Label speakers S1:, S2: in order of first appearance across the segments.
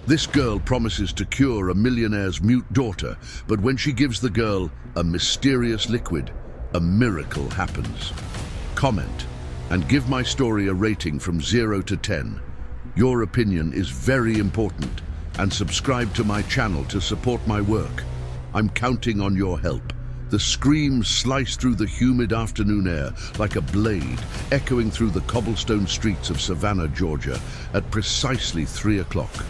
S1: This girl promises to cure a millionaire's mute daughter, but when she gives the girl a mysterious liquid, a miracle happens. Comment and give my story a rating from 0 to 10. Your opinion is very important, and subscribe to my channel to support my work. I'm counting on your help. The screams slice through the humid afternoon air like a blade, echoing through the cobblestone streets of Savannah, Georgia, at precisely 3 o'clock.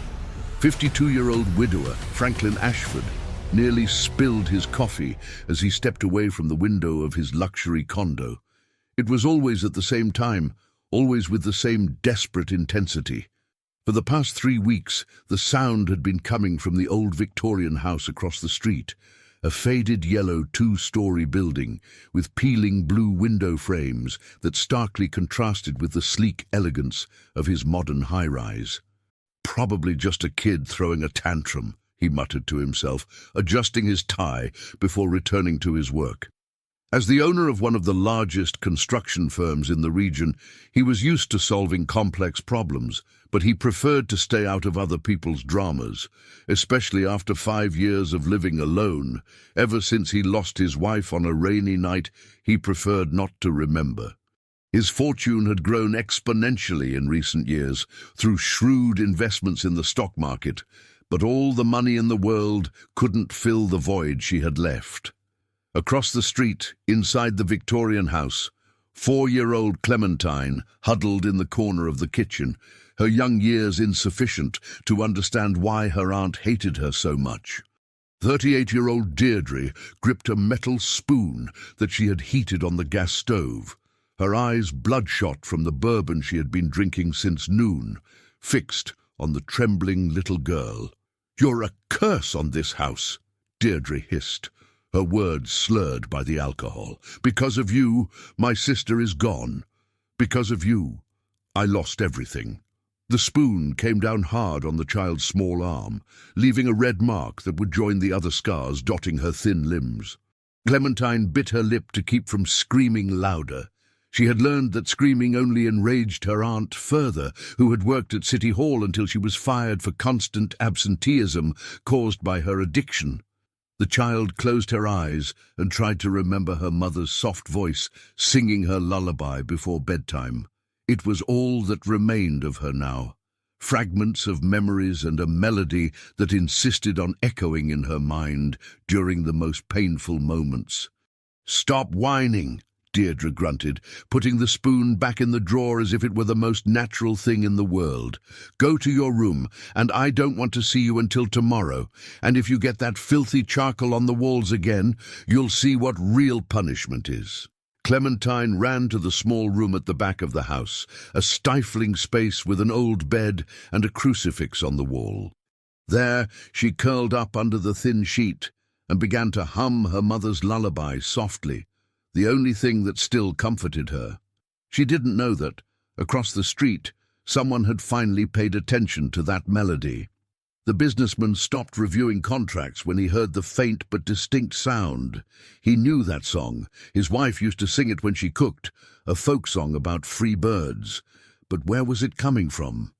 S1: 52-year-old widower Franklin Ashford nearly spilled his coffee as he stepped away from the window of his luxury condo. It was always at the same time, always with the same desperate intensity. For the past 3 weeks, the sound had been coming from the old Victorian house across the street, a faded yellow 2-story building with peeling blue window frames that starkly contrasted with the sleek elegance of his modern high-rise. "Probably just a kid throwing a tantrum," he muttered to himself, adjusting his tie before returning to his work. As the owner of one of the largest construction firms in the region, he was used to solving complex problems, but he preferred to stay out of other people's dramas, especially after 5 years of living alone. Ever since he lost his wife on a rainy night, he preferred not to remember. His fortune had grown exponentially in recent years through shrewd investments in the stock market, but all the money in the world couldn't fill the void she had left. Across the street, inside the Victorian house, 4-year-old Clementine huddled in the corner of the kitchen, her young years insufficient to understand why her aunt hated her so much. 38-year-old Deirdre gripped a metal spoon that she had heated on the gas stove, her eyes bloodshot from the bourbon she had been drinking since noon, fixed on the trembling little girl. "You're a curse on this house," Deirdre hissed, her words slurred by the alcohol. "Because of you, my sister is gone. Because of you, I lost everything." The spoon came down hard on the child's small arm, leaving a red mark that would join the other scars dotting her thin limbs. Clementine bit her lip to keep from screaming louder. She had learned that screaming only enraged her aunt further, who had worked at City Hall until she was fired for constant absenteeism caused by her addiction. The child closed her eyes and tried to remember her mother's soft voice singing her lullaby before bedtime. It was all that remained of her now, fragments of memories and a melody that insisted on echoing in her mind during the most painful moments. "Stop whining," Deirdre grunted, putting the spoon back in the drawer as if it were the most natural thing in the world. "Go to your room, and I don't want to see you until tomorrow. And if you get that filthy charcoal on the walls again, you'll see what real punishment is." Clementine ran to the small room at the back of the house, a stifling space with an old bed and a crucifix on the wall. There she curled up under the thin sheet and began to hum her mother's lullaby softly, the only thing that still comforted her. She didn't know that, across the street, someone had finally paid attention to that melody. The businessman stopped reviewing contracts when he heard the faint but distinct sound. He knew that song. His wife used to sing it when she cooked, a folk song about free birds. But where was it coming from?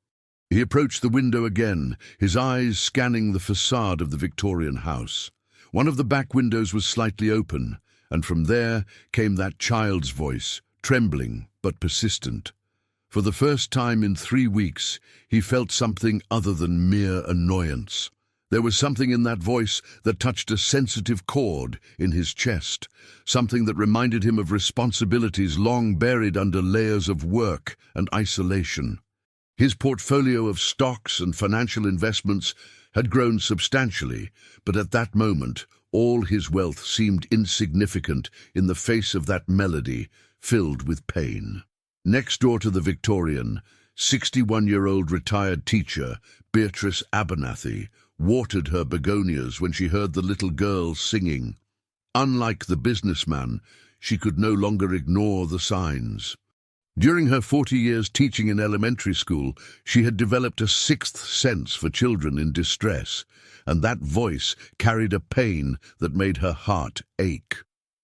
S1: He approached the window again, his eyes scanning the facade of the Victorian house. One of the back windows was slightly open, and from there came that child's voice, trembling but persistent. For the first time in 3 weeks, he felt something other than mere annoyance. There was something in that voice that touched a sensitive chord in his chest, something that reminded him of responsibilities long buried under layers of work and isolation. His portfolio of stocks and financial investments had grown substantially, but at that moment, all his wealth seemed insignificant in the face of that melody filled with pain. Next door to the Victorian, 61-year-old retired teacher Beatrice Abernathy watered her begonias when she heard the little girl singing. Unlike the businessman, she could no longer ignore the signs. During her 40 years teaching in elementary school, she had developed a sixth sense for children in distress, and that voice carried a pain that made her heart ache.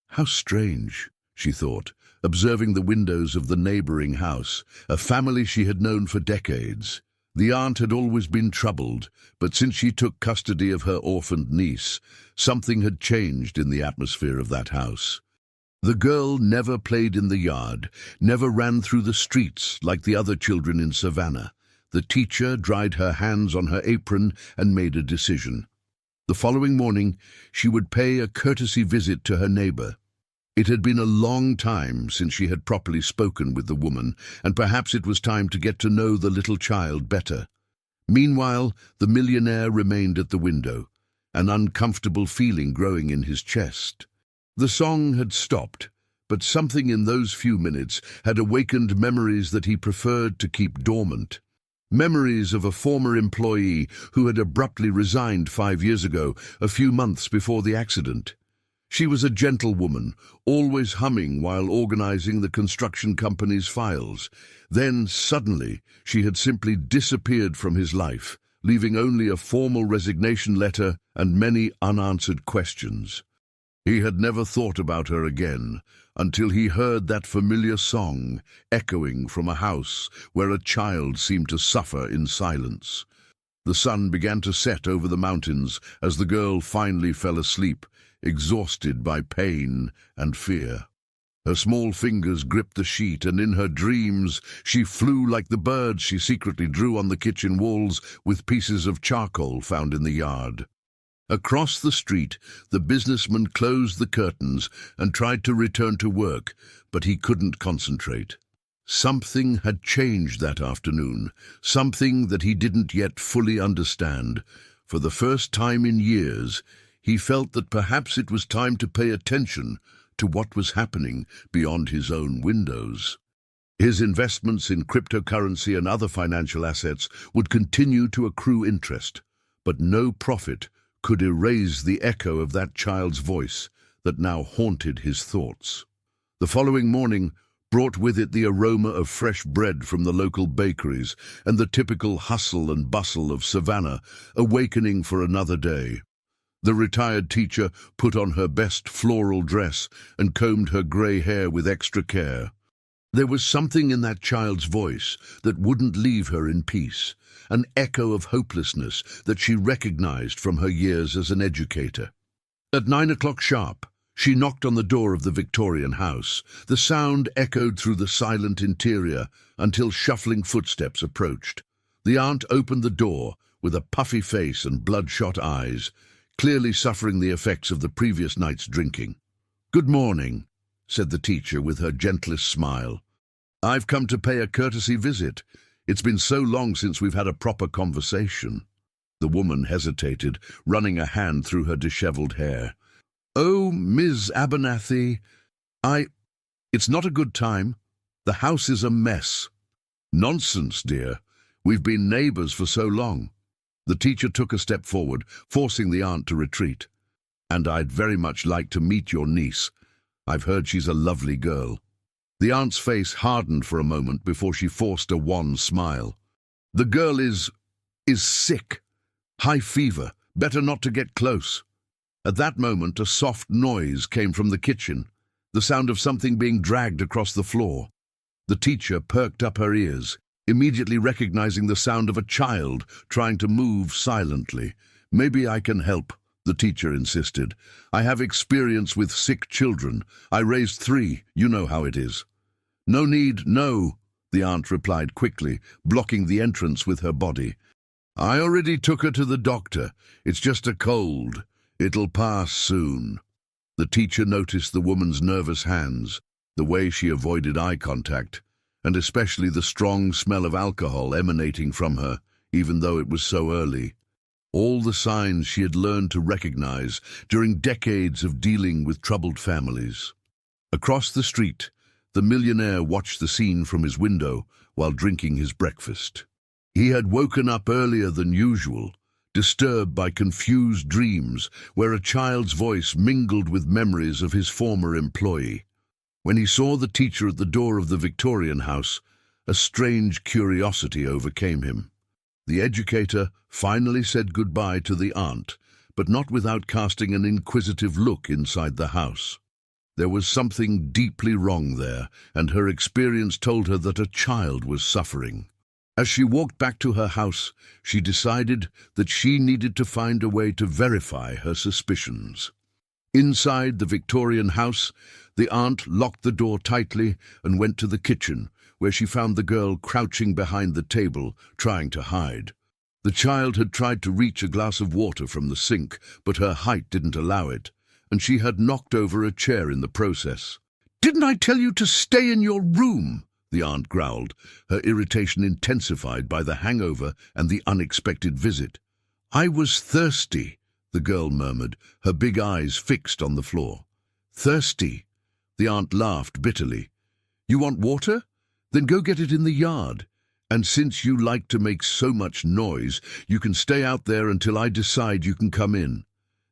S1: How strange, she thought, observing the windows of the neighboring house, a family she had known for decades. The aunt had always been troubled, but since she took custody of her orphaned niece, something had changed in the atmosphere of that house. The girl never played in the yard, never ran through the streets like the other children in Savannah. The teacher dried her hands on her apron and made a decision. The following morning, she would pay a courtesy visit to her neighbor. It had been a long time since she had properly spoken with the woman, and perhaps it was time to get to know the little child better. Meanwhile, the millionaire remained at the window, an uncomfortable feeling growing in his chest. The song had stopped, but something in those few minutes had awakened memories that he preferred to keep dormant. Memories of a former employee who had abruptly resigned 5 years ago, a few months before the accident. She was a gentlewoman, always humming while organizing the construction company's files. Then, suddenly, she had simply disappeared from his life, leaving only a formal resignation letter and many unanswered questions. He had never thought about her again until he heard that familiar song echoing from a house where a child seemed to suffer in silence. The sun began to set over the mountains as the girl finally fell asleep, exhausted by pain and fear. Her small fingers gripped the sheet, and in her dreams she flew like the birds she secretly drew on the kitchen walls with pieces of charcoal found in the yard. Across the street, the businessman closed the curtains and tried to return to work, but he couldn't concentrate. Something had changed that afternoon, something that he didn't yet fully understand. For the first time in years, he felt that perhaps it was time to pay attention to what was happening beyond his own windows. His investments in cryptocurrency and other financial assets would continue to accrue interest, but no profit could erase the echo of that child's voice that now haunted his thoughts. The following morning brought with it the aroma of fresh bread from the local bakeries and the typical hustle and bustle of Savannah, awakening for another day. The retired teacher put on her best floral dress and combed her grey hair with extra care. There was something in that child's voice that wouldn't leave her in peace, an echo of hopelessness that she recognized from her years as an educator. At 9 o'clock sharp, she knocked on the door of the Victorian house. The sound echoed through the silent interior until shuffling footsteps approached. The aunt opened the door with a puffy face and bloodshot eyes, clearly suffering the effects of the previous night's drinking. "Good morning," said the teacher with her gentlest smile. "I've come to pay a courtesy visit. It's been so long since we've had a proper conversation." The woman hesitated, running a hand through her disheveled hair. "Oh, Ms. Abernathy, It's not a good time. The house is a mess." "Nonsense, dear. We've been neighbors for so long." The teacher took a step forward, forcing the aunt to retreat. "And I'd very much like to meet your niece. I've heard she's a lovely girl." The aunt's face hardened for a moment before she forced a wan smile. "The girl is sick. High fever. Better not to get close." At that moment, a soft noise came from the kitchen, the sound of something being dragged across the floor. The teacher perked up her ears, immediately recognizing the sound of a child trying to move silently. "Maybe I can help," the teacher insisted. "I have experience with sick children. I raised 3. You know how it is." "No need, no," the aunt replied quickly, blocking the entrance with her body. "I already took her to the doctor. It's just a cold. It'll pass soon." The teacher noticed the woman's nervous hands, the way she avoided eye contact, and especially the strong smell of alcohol emanating from her, even though it was so early. All the signs she had learned to recognize during decades of dealing with troubled families. Across the street, the millionaire watched the scene from his window while drinking his breakfast. He had woken up earlier than usual, disturbed by confused dreams where a child's voice mingled with memories of his former employee. When he saw the teacher at the door of the Victorian house, a strange curiosity overcame him. The educator finally said goodbye to the aunt, but not without casting an inquisitive look inside the house. There was something deeply wrong there, and her experience told her that a child was suffering. As she walked back to her house, she decided that she needed to find a way to verify her suspicions. Inside the Victorian house, the aunt locked the door tightly and went to the kitchen, where she found the girl crouching behind the table, trying to hide. The child had tried to reach a glass of water from the sink, but her height didn't allow it, and she had knocked over a chair in the process. "Didn't I tell you to stay in your room?" the aunt growled, her irritation intensified by the hangover and the unexpected visit. "I was thirsty," the girl murmured, her big eyes fixed on the floor. "Thirsty?" The aunt laughed bitterly. "You want water? Then go get it in the yard. And since you like to make so much noise, you can stay out there until I decide you can come in."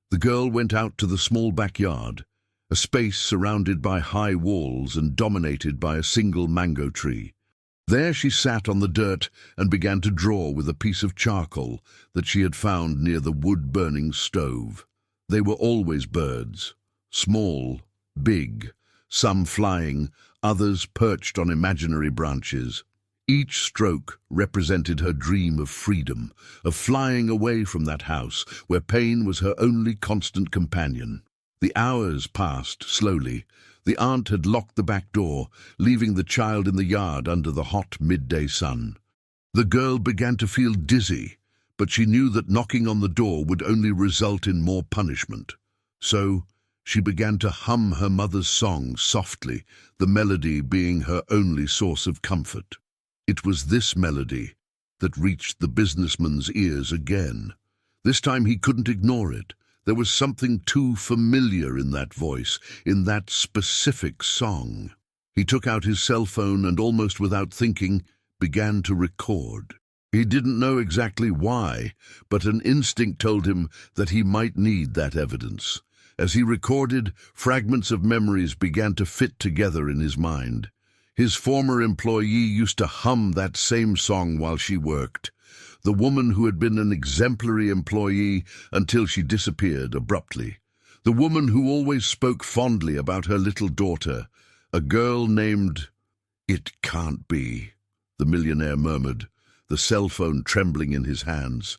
S1: The girl went out to the small backyard, a space surrounded by high walls and dominated by a single mango tree. There she sat on the dirt and began to draw with a piece of charcoal that she had found near the wood-burning stove. They were always birds, small, big, some flying, others perched on imaginary branches. Each stroke represented her dream of freedom, of flying away from that house where pain was her only constant companion. The hours passed slowly. The aunt had locked the back door, leaving the child in the yard under the hot midday sun. The girl began to feel dizzy, but she knew that knocking on the door would only result in more punishment. So she began to hum her mother's song softly, the melody being her only source of comfort. It was this melody that reached the businessman's ears again. This time he couldn't ignore it. There was something too familiar in that voice, in that specific song. He took out his cell phone and, almost without thinking, began to record. He didn't know exactly why, but an instinct told him that he might need that evidence. As he recorded, fragments of memories began to fit together in his mind. His former employee used to hum that same song while she worked. The woman who had been an exemplary employee until she disappeared abruptly. The woman who always spoke fondly about her little daughter, a girl named... "It can't be," the millionaire murmured, the cell phone trembling in his hands.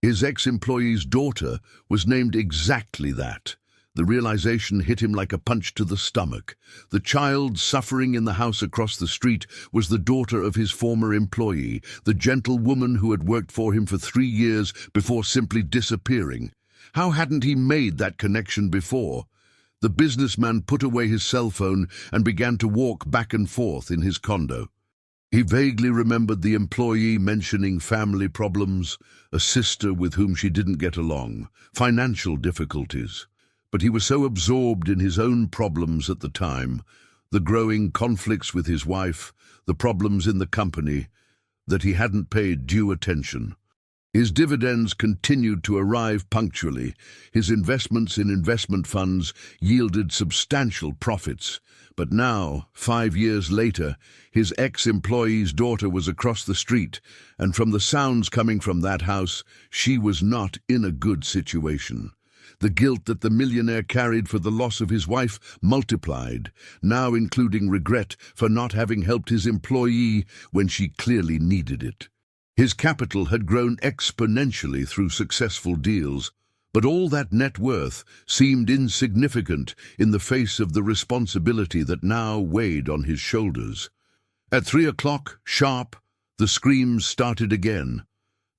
S1: His ex-employee's daughter was named exactly that. The realization hit him like a punch to the stomach. The child suffering in the house across the street was the daughter of his former employee, the gentle woman who had worked for him for 3 years before simply disappearing. How hadn't he made that connection before? The businessman put away his cell phone and began to walk back and forth in his condo. He vaguely remembered the employee mentioning family problems, a sister with whom she didn't get along, financial difficulties. But he was so absorbed in his own problems at the time, the growing conflicts with his wife, the problems in the company, that he hadn't paid due attention. His dividends continued to arrive punctually. His investments in investment funds yielded substantial profits. But now, 5 years later, his ex-employee's daughter was across the street, and from the sounds coming from that house, she was not in a good situation. The guilt that the millionaire carried for the loss of his wife multiplied, now including regret for not having helped his employee when she clearly needed it. His capital had grown exponentially through successful deals, but all that net worth seemed insignificant in the face of the responsibility that now weighed on his shoulders. At 3 o'clock, sharp, the screams started again.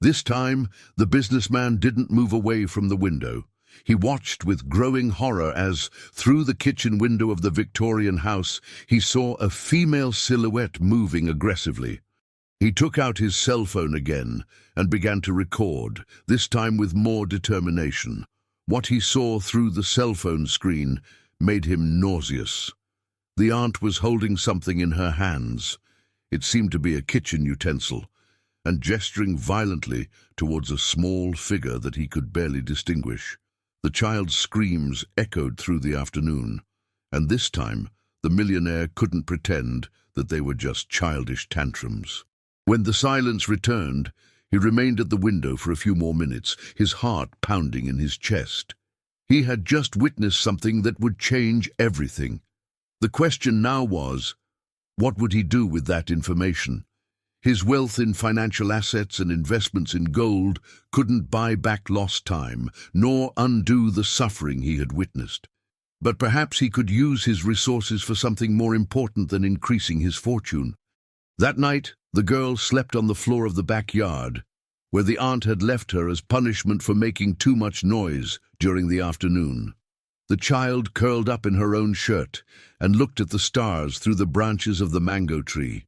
S1: This time, the businessman didn't move away from the window. He watched with growing horror as, through the kitchen window of the Victorian house, he saw a female silhouette moving aggressively. He took out his cell phone again and began to record, this time with more determination. What he saw through the cell phone screen made him nauseous. The aunt was holding something in her hands. It seemed to be a kitchen utensil, and gesturing violently towards a small figure that he could barely distinguish. The child's screams echoed through the afternoon, and this time the millionaire couldn't pretend that they were just childish tantrums. When the silence returned, he remained at the window for a few more minutes, his heart pounding in his chest. He had just witnessed something that would change everything. The question now was, what would he do with that information? His wealth in financial assets and investments in gold couldn't buy back lost time, nor undo the suffering he had witnessed. But perhaps he could use his resources for something more important than increasing his fortune. That night, the girl slept on the floor of the backyard, where the aunt had left her as punishment for making too much noise during the afternoon. The child curled up in her own shirt and looked at the stars through the branches of the mango tree.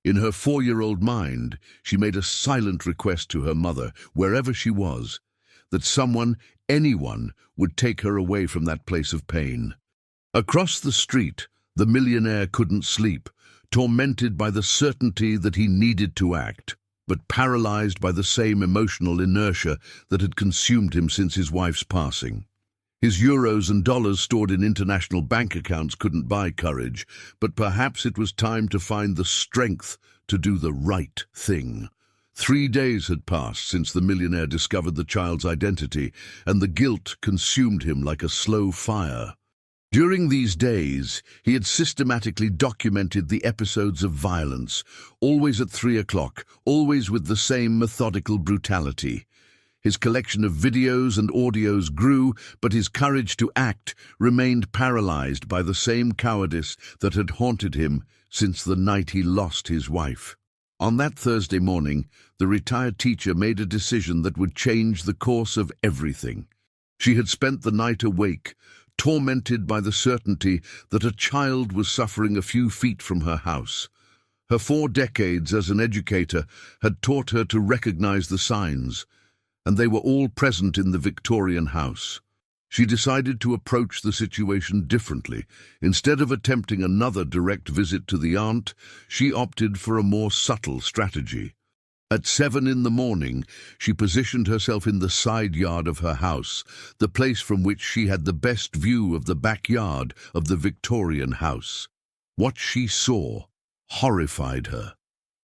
S1: In her 4-year-old mind, she made a silent request to her mother, wherever she was, that someone, anyone, would take her away from that place of pain. Across the street, the millionaire couldn't sleep, tormented by the certainty that he needed to act, but paralyzed by the same emotional inertia that had consumed him since his wife's passing. His euros and dollars stored in international bank accounts couldn't buy courage, but perhaps it was time to find the strength to do the right thing. 3 days had passed since the millionaire discovered the child's identity, and the guilt consumed him like a slow fire. During these days, he had systematically documented the episodes of violence, always at 3 o'clock, always with the same methodical brutality. His collection of videos and audios grew, but his courage to act remained paralyzed by the same cowardice that had haunted him since the night he lost his wife. On that Thursday morning, the retired teacher made a decision that would change the course of everything. She had spent the night awake, tormented by the certainty that a child was suffering a few feet from her house. Her 4 decades as an educator had taught her to recognize the signs, and they were all present in the Victorian house. She decided to approach the situation differently. Instead of attempting another direct visit to the aunt, she opted for a more subtle strategy. At 7 in the morning, she positioned herself in the side yard of her house, the place from which she had the best view of the backyard of the Victorian house. What she saw horrified her.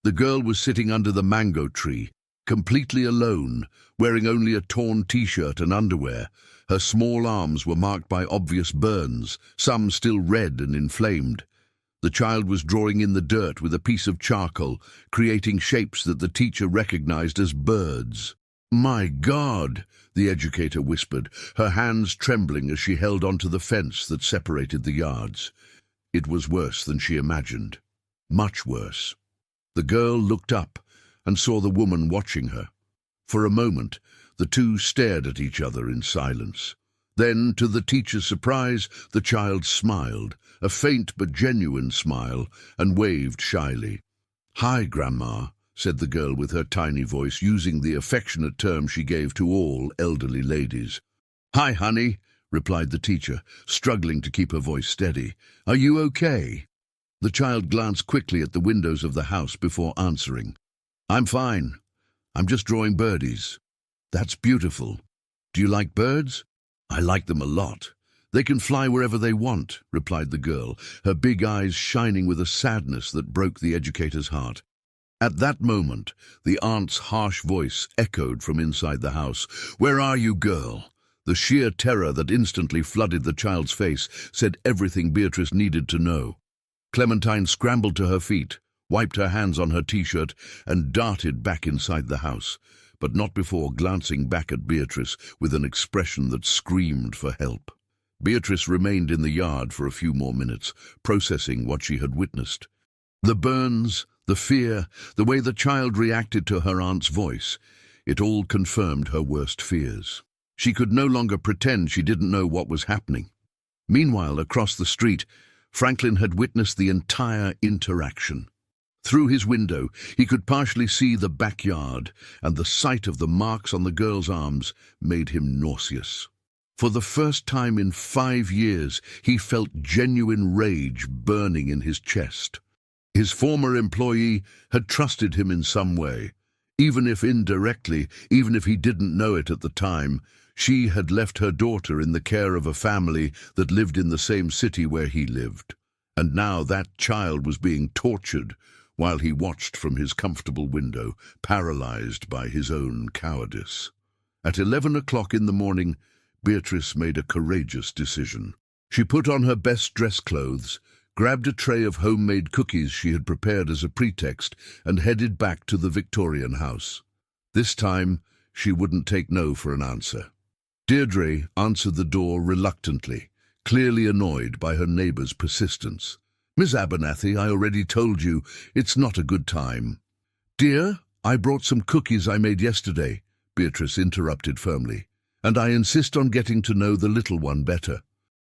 S1: The girl was sitting under the mango tree, completely alone, wearing only a torn t-shirt and underwear. Her small arms were marked by obvious burns, some still red and inflamed. The child was drawing in the dirt with a piece of charcoal, creating shapes that the teacher recognized as birds. "My God," the educator whispered, her hands trembling as she held onto the fence that separated the yards. It was worse than she imagined. Much worse. The girl looked up and saw the woman watching her. For a moment, the two stared at each other in silence. Then, to the teacher's surprise, the child smiled, a faint but genuine smile, and waved shyly. "Hi, Grandma," said the girl with her tiny voice, using the affectionate term she gave to all elderly ladies. "Hi, honey," replied the teacher, struggling to keep her voice steady. "Are you okay?" The child glanced quickly at the windows of the house before answering. "I'm fine. I'm just drawing birdies." "That's beautiful. Do you like birds?" "I like them a lot. They can fly wherever they want," replied the girl, her big eyes shining with a sadness that broke the educator's heart. At that moment, the aunt's harsh voice echoed from inside the house. "Where are you, girl?" The sheer terror that instantly flooded the child's face said everything Beatrice needed to know. Clementine scrambled to her feet, wiped her hands on her t-shirt, and darted back inside the house, but not before glancing back at Beatrice with an expression that screamed for help. Beatrice remained in the yard for a few more minutes, processing what she had witnessed. The burns, the fear, the way the child reacted to her aunt's voice, it all confirmed her worst fears. She could no longer pretend she didn't know what was happening. Meanwhile, across the street, Franklin had witnessed the entire interaction. Through his window, he could partially see the backyard, and the sight of the marks on the girl's arms made him nauseous. For the first time in 5 years, he felt genuine rage burning in his chest. His former employee had trusted him in some way. Even if indirectly, even if he didn't know it at the time, she had left her daughter in the care of a family that lived in the same city where he lived. And now that child was being tortured while he watched from his comfortable window, paralyzed by his own cowardice. At 11 o'clock in the morning, Beatrice made a courageous decision. She put on her best dress clothes, grabbed a tray of homemade cookies she had prepared as a pretext, and headed back to the Victorian house. This time, she wouldn't take no for an answer. Deirdre answered the door reluctantly, clearly annoyed by her neighbour's persistence. "Miss Abernathy, I already told you, it's not a good time." "Dear, I brought some cookies I made yesterday," Beatrice interrupted firmly, "and I insist on getting to know the little one better.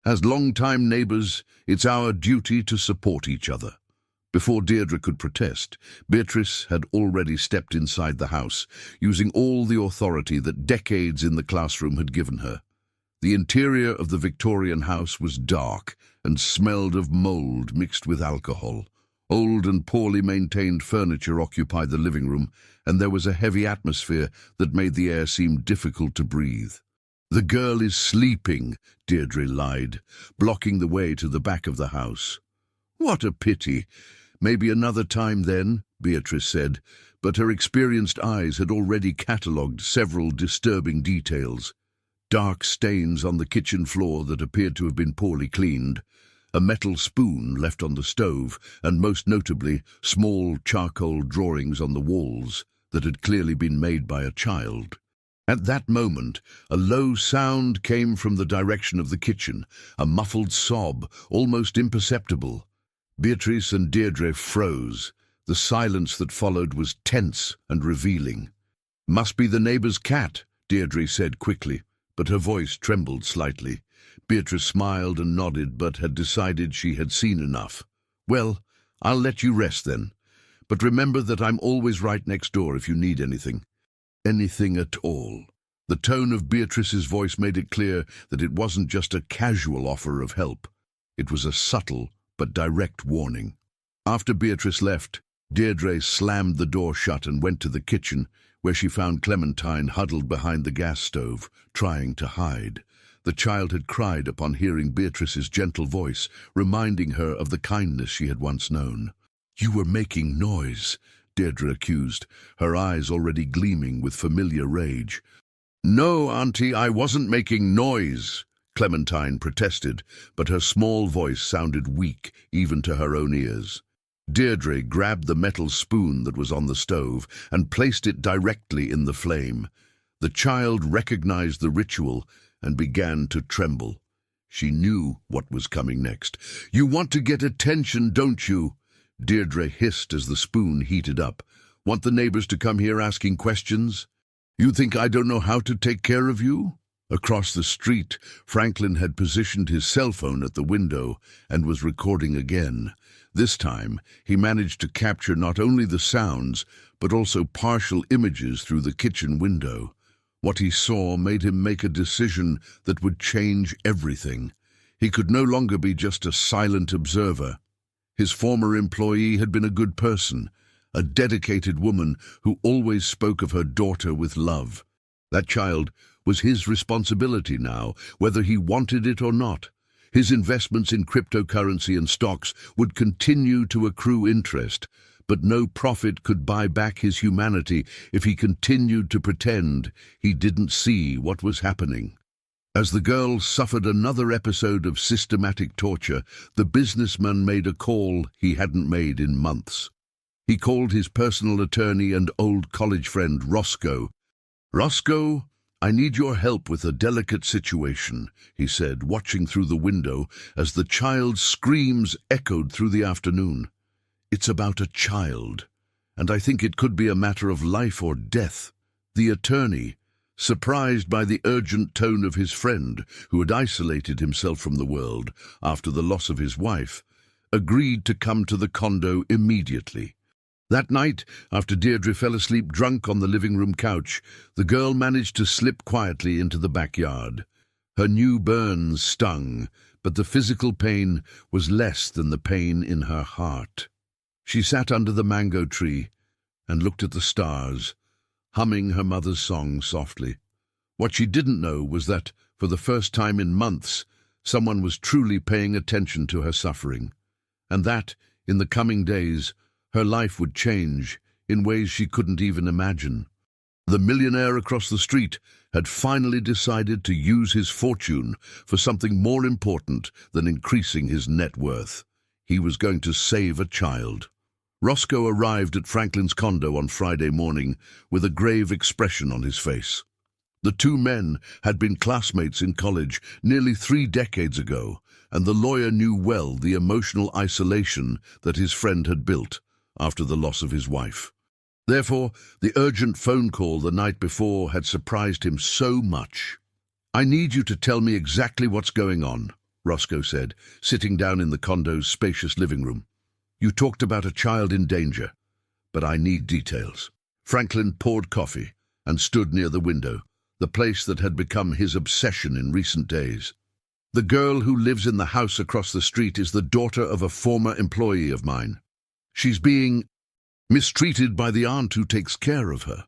S1: As long-time neighbours, it's our duty to support each other." Before Deirdre could protest, Beatrice had already stepped inside the house, using all the authority that decades in the classroom had given her. The interior of the Victorian house was dark and smelled of mould mixed with alcohol. Old and poorly maintained furniture occupied the living room, and there was a heavy atmosphere that made the air seem difficult to breathe. "The girl is sleeping," Deirdre lied, blocking the way to the back of the house. "What a pity. Maybe another time then," Beatrice said, but her experienced eyes had already catalogued several disturbing details. Dark stains on the kitchen floor that appeared to have been poorly cleaned, a metal spoon left on the stove, and most notably, small charcoal drawings on the walls that had clearly been made by a child. At that moment, a low sound came from the direction of the kitchen, a muffled sob, almost imperceptible. Beatrice and Deirdre froze. The silence that followed was tense and revealing. "Must be the neighbour's cat," Deirdre said quickly, but her voice trembled slightly. Beatrice smiled and nodded, but had decided she had seen enough. "Well, I'll let you rest then. But remember that I'm always right next door if you need anything." Anything at all. The tone of Beatrice's voice made it clear that it wasn't just a casual offer of help. It was a subtle but direct warning. After Beatrice left, Deirdre slammed the door shut and went to the kitchen, where she found Clementine huddled behind the gas stove, trying to hide. The child had cried upon hearing Beatrice's gentle voice, reminding her of the kindness she had once known. "You were making noise," Deirdre accused, her eyes already gleaming with familiar rage. "No, Auntie, I wasn't making noise," Clementine protested, but her small voice sounded weak even to her own ears. Deirdre grabbed the metal spoon that was on the stove and placed it directly in the flame. The child recognized the ritual and began to tremble. She knew what was coming next. "You want to get attention, don't you?" Deirdre hissed as the spoon heated up. "Want the neighbors to come here asking questions? You think I don't know how to take care of you?" Across the street, Franklin had positioned his cell phone at the window and was recording again. This time, he managed to capture not only the sounds, but also partial images through the kitchen window. What he saw made him make a decision that would change everything. He could no longer be just a silent observer. His former employee had been a good person, a dedicated woman who always spoke of her daughter with love. That child was his responsibility now, whether he wanted it or not. His investments in cryptocurrency and stocks would continue to accrue interest, but no profit could buy back his humanity if he continued to pretend he didn't see what was happening. As the girl suffered another episode of systematic torture, the businessman made a call he hadn't made in months. He called his personal attorney and old college friend, Roscoe. "Roscoe, I need your help with a delicate situation," he said, watching through the window as the child's screams echoed through the afternoon. "It's about a child, and I think it could be a matter of life or death." The attorney, surprised by the urgent tone of his friend, who had isolated himself from the world after the loss of his wife, agreed to come to the condo immediately. That night, after Deirdre fell asleep drunk on the living room couch, the girl managed to slip quietly into the backyard. Her new burns stung, but the physical pain was less than the pain in her heart. She sat under the mango tree and looked at the stars, humming her mother's song softly. What she didn't know was that, for the first time in months, someone was truly paying attention to her suffering, and that, in the coming days, her life would change in ways she couldn't even imagine. The millionaire across the street had finally decided to use his fortune for something more important than increasing his net worth. He was going to save a child. Roscoe arrived at Franklin's condo on Friday morning with a grave expression on his face. The two men had been classmates in college nearly 3 decades ago, and the lawyer knew well the emotional isolation that his friend had built after the loss of his wife. Therefore, the urgent phone call the night before had surprised him so much. "I need you to tell me exactly what's going on," Roscoe said, sitting down in the condo's spacious living room. "You talked about a child in danger, but I need details." Franklin poured coffee and stood near the window, the place that had become his obsession in recent days. "The girl who lives in the house across the street is the daughter of a former employee of mine. She's being mistreated by the aunt who takes care of her."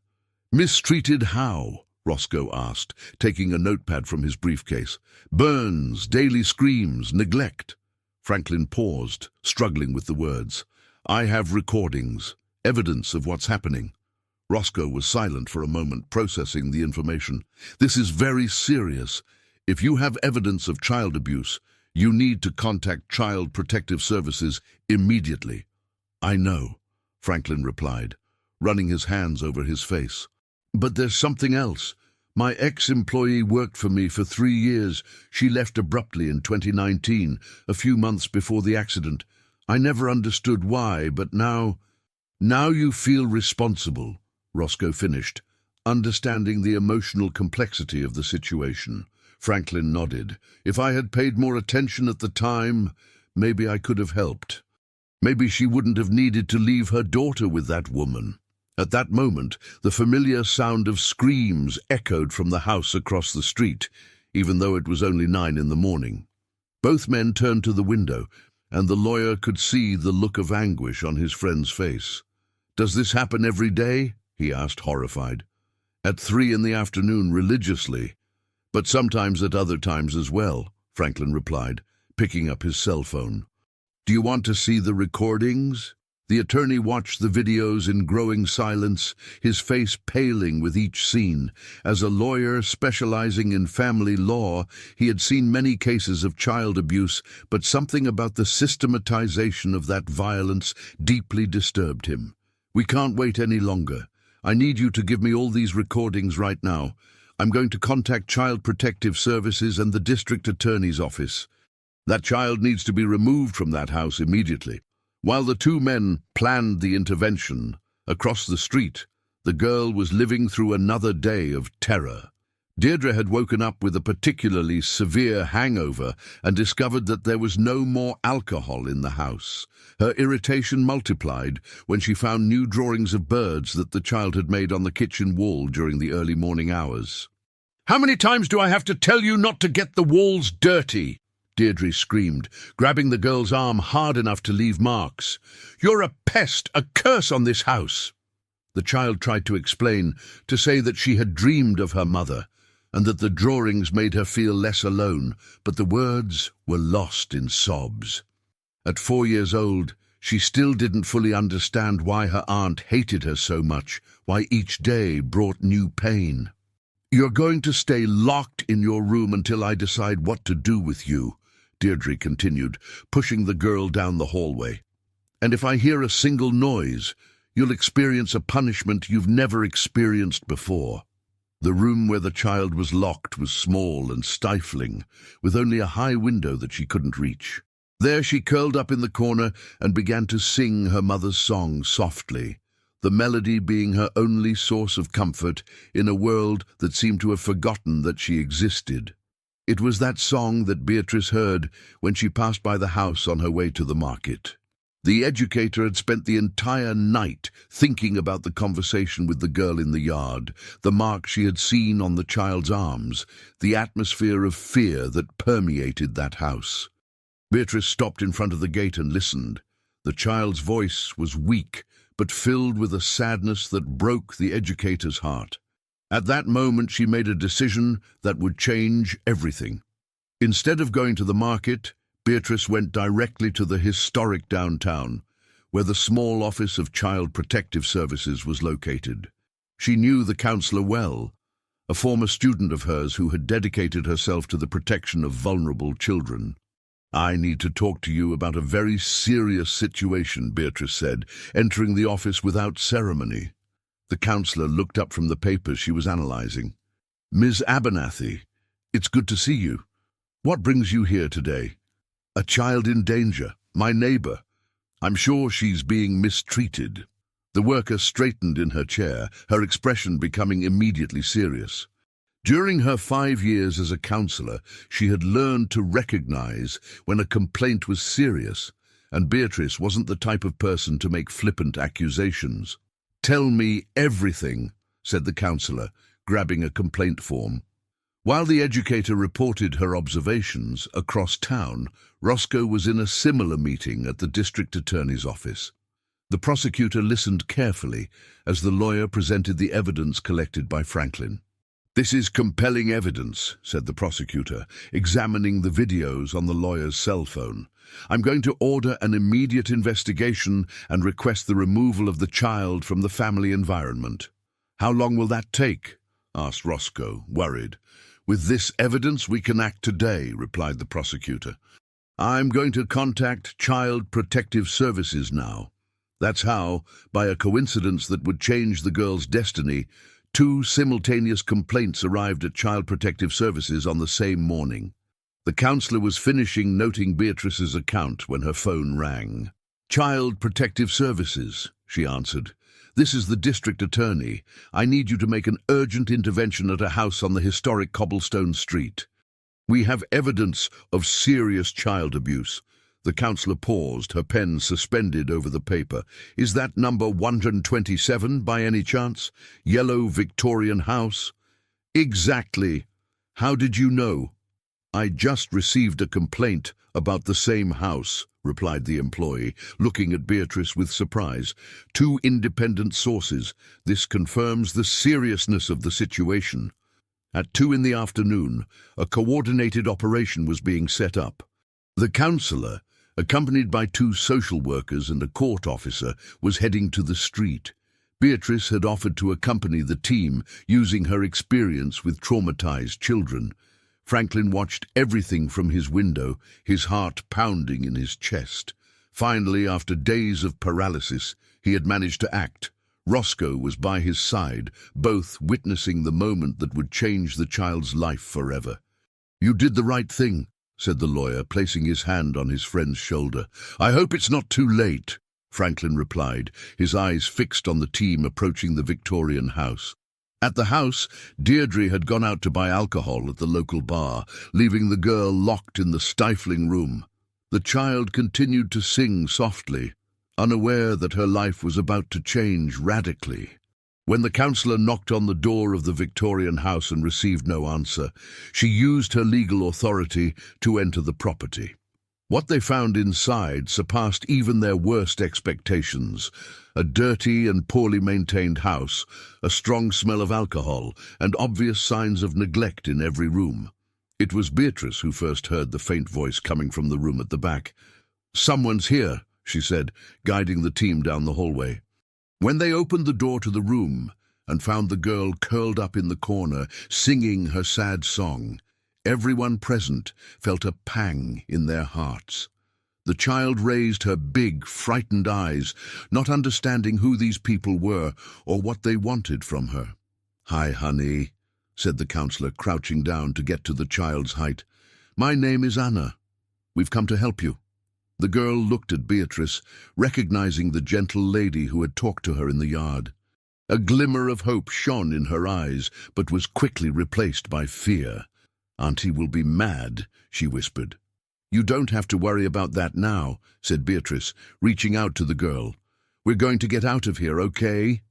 S1: "Mistreated how?" Roscoe asked, taking a notepad from his briefcase. "Burns, daily screams, neglect." Franklin paused, struggling with the words. "I have recordings, evidence of what's happening." Roscoe was silent for a moment, processing the information. "This is very serious. If you have evidence of child abuse, you need to contact Child Protective Services immediately." "I know," Franklin replied, running his hands over his face. "But there's something else. My ex-employee worked for me for 3 years. She left abruptly in 2019, a few months before the accident. I never understood why, but now you feel responsible," Roscoe finished, understanding the emotional complexity of the situation. Franklin nodded. "If I had paid more attention at the time, maybe I could have helped. Maybe she wouldn't have needed to leave her daughter with that woman." At that moment, the familiar sound of screams echoed from the house across the street, even though it was only 9 in the morning. Both men turned to the window, and the lawyer could see the look of anguish on his friend's face. "Does this happen every day?" he asked, horrified. "At 3 in the afternoon religiously, but sometimes at other times as well," Franklin replied, picking up his cell phone. "Do you want to see the recordings?" The attorney watched the videos in growing silence, his face paling with each scene. As a lawyer specializing in family law, he had seen many cases of child abuse, but something about the systematization of that violence deeply disturbed him. "We can't wait any longer. I need you to give me all these recordings right now. I'm going to contact Child Protective Services and the district attorney's office. That child needs to be removed from that house immediately." While the two men planned the intervention, across the street, the girl was living through another day of terror. Deirdre had woken up with a particularly severe hangover and discovered that there was no more alcohol in the house. Her irritation multiplied when she found new drawings of birds that the child had made on the kitchen wall during the early morning hours. "How many times do I have to tell you not to get the walls dirty?" Deirdre screamed, grabbing the girl's arm hard enough to leave marks. "You're a pest, a curse on this house." The child tried to explain, to say that she had dreamed of her mother, and that the drawings made her feel less alone, but the words were lost in sobs. At 4 years old, she still didn't fully understand why her aunt hated her so much, why each day brought new pain. "You're going to stay locked in your room until I decide what to do with you," Deirdre continued, pushing the girl down the hallway. "And if I hear a single noise, you'll experience a punishment you've never experienced before." The room where the child was locked was small and stifling, with only a high window that she couldn't reach. There she curled up in the corner and began to sing her mother's song softly, the melody being her only source of comfort in a world that seemed to have forgotten that she existed. It was that song that Beatrice heard when she passed by the house on her way to the market. The educator had spent the entire night thinking about the conversation with the girl in the yard, the mark she had seen on the child's arms, the atmosphere of fear that permeated that house. Beatrice stopped in front of the gate and listened. The child's voice was weak, but filled with a sadness that broke the educator's heart. At that moment, she made a decision that would change everything. Instead of going to the market, Beatrice went directly to the historic downtown, where the small office of Child Protective Services was located. She knew the counselor well, a former student of hers who had dedicated herself to the protection of vulnerable children. I need to talk to you about a very serious situation, Beatrice said, entering the office without ceremony. The counsellor looked up from the papers she was analysing. Ms. Abernathy, it's good to see you. What brings you here today? A child in danger, my neighbour. I'm sure she's being mistreated. The worker straightened in her chair, her expression becoming immediately serious. During her 5 years as a counsellor, she had learned to recognise when a complaint was serious, and Beatrice wasn't the type of person to make flippant accusations. "Tell me everything," said the counsellor, grabbing a complaint form. While the educator reported her observations across town, Roscoe was in a similar meeting at the district attorney's office. The prosecutor listened carefully as the lawyer presented the evidence collected by Franklin. "This is compelling evidence," said the prosecutor, examining the videos on the lawyer's cell phone. "I'm going to order an immediate investigation and request the removal of the child from the family environment." "How long will that take?" asked Roscoe, worried. "With this evidence, we can act today," replied the prosecutor. "I'm going to contact Child Protective Services now." That's how, by a coincidence that would change the girl's destiny, 2 simultaneous complaints arrived at Child Protective Services on the same morning. The counsellor was finishing noting Beatrice's account when her phone rang. "Child Protective Services," she answered. "This is the district attorney. I need you to make an urgent intervention at a house on the historic cobblestone street. We have evidence of serious child abuse." The counsellor paused, her pen suspended over the paper. "Is that number 127 by any chance? Yellow Victorian house?" "Exactly. How did you know?" "I just received a complaint about the same house," replied the employee, looking at Beatrice with surprise. "2 independent sources. This confirms the seriousness of the situation." At 2 in the afternoon, a coordinated operation was being set up. The counsellor, accompanied by 2 social workers and a court officer, was heading to the street. Beatrice had offered to accompany the team, using her experience with traumatized children. Franklin watched everything from his window, his heart pounding in his chest. Finally, after days of paralysis, he had managed to act. Roscoe was by his side, both witnessing the moment that would change the child's life forever. "You did the right thing," said the lawyer, placing his hand on his friend's shoulder. "I hope it's not too late," Franklin replied, his eyes fixed on the team approaching the Victorian house. At the house, Deirdre had gone out to buy alcohol at the local bar, leaving the girl locked in the stifling room. The child continued to sing softly, unaware that her life was about to change radically. When the counsellor knocked on the door of the Victorian house and received no answer, she used her legal authority to enter the property. What they found inside surpassed even their worst expectations. A dirty and poorly maintained house, a strong smell of alcohol, and obvious signs of neglect in every room. It was Beatrice who first heard the faint voice coming from the room at the back. "Someone's here," she said, guiding the team down the hallway. When they opened the door to the room and found the girl curled up in the corner, singing her sad song, everyone present felt a pang in their hearts. The child raised her big, frightened eyes, not understanding who these people were or what they wanted from her. "Hi, honey," said the counsellor, crouching down to get to the child's height. "My name is Anna. We've come to help you." The girl looked at Beatrice, recognizing the gentle lady who had talked to her in the yard. A glimmer of hope shone in her eyes, but was quickly replaced by fear. "Auntie will be mad," she whispered. "You don't have to worry about that now," said Beatrice, reaching out to the girl. "We're going to get out of here, okay?"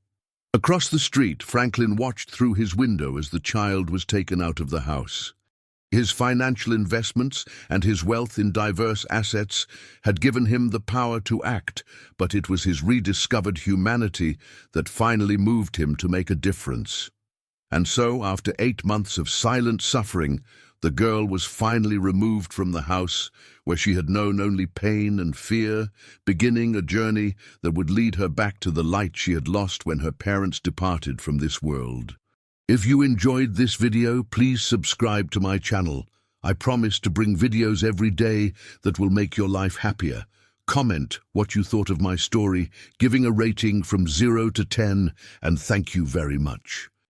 S1: Across the street, Franklin watched through his window as the child was taken out of the house. His financial investments and his wealth in diverse assets had given him the power to act, but it was his rediscovered humanity that finally moved him to make a difference. And so, after 8 months of silent suffering, the girl was finally removed from the house, where she had known only pain and fear, beginning a journey that would lead her back to the light she had lost when her parents departed from this world. If you enjoyed this video, please subscribe to my channel. I promise to bring videos every day that will make your life happier. Comment what you thought of my story, giving a rating from 0 to 10, and thank you very much.